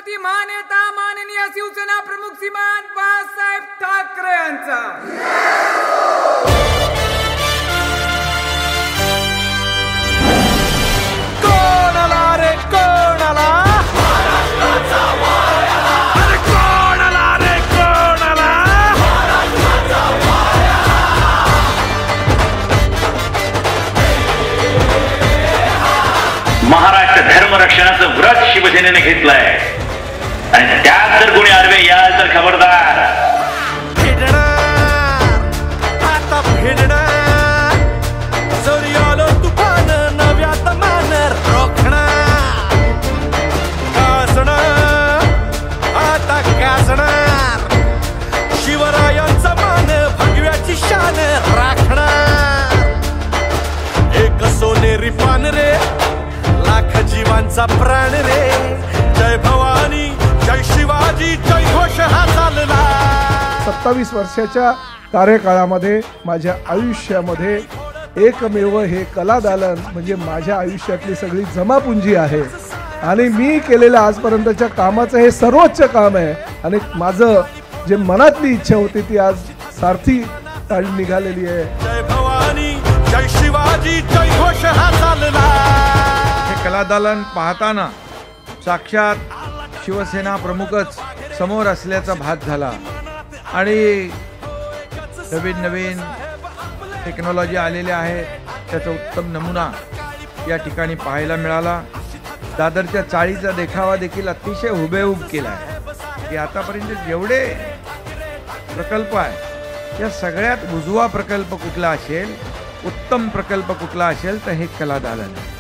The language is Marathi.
प्रति मान्यता माननीय शिवसेना प्रमुख श्रीमान बाळासाहेब ठाकरे यांचा। कोणाला रे कोणाला, महाराष्ट्राचा वाया, अरे कोणाला रे कोणाला, महाराष्ट्राचा वाया। महाराष्ट्र धर्मरक्षणाचं व्रत शिवसेनेने घेतलंय आणि त्यात जर कोणी आडवे याल तर खबरदार। आता भिडणार जरी आलो तुफान नव्यात मान रोखणार, गाजणार आता गाजणार, शिवरायांचा मान भगव्याची शान राखणार। एक सोनेरी पान रे, लाख जीवांचा प्राण रे, जय भवानी जय शिवाजी जय घोष हा चालला। 27 वर्षाच्या कार्यकाळामध्ये माझ्या आयुष्यामध्ये एकमेव हे कला दालन म्हणजे माझ्या आयुष्यातली सगळी जमापुंजी आहे आणि मी केलेल्या आजपर्यंतच्या कामाचं हे सर्वोच्च काम आहे आणि माझं जे मनातली इच्छा होती ती आज सार्थी निघालेली आहे। जय भवानी जय शिवाजी जय घोष हा चालला। हे कला दालन पाहताना साक्षात शिवसेना प्रमुखच समोर असल्याचा भास झाला आणि नवीन नवीन टेक्नॉलॉजी आलेल्या आहेत त्याचा उत्तम नमुना या ठिकाणी पाहायला मिळाला। दादरच्या चाळीचा देखावा देखील अतिशय हुबेहूब केला आहे की आतापर्यंत जेवढे प्रकल्प आहे या सगळ्यात उजवा प्रकल्प कुठला असेल, उत्तम प्रकल्प कुठला असेल तर हे कला दालन आहे।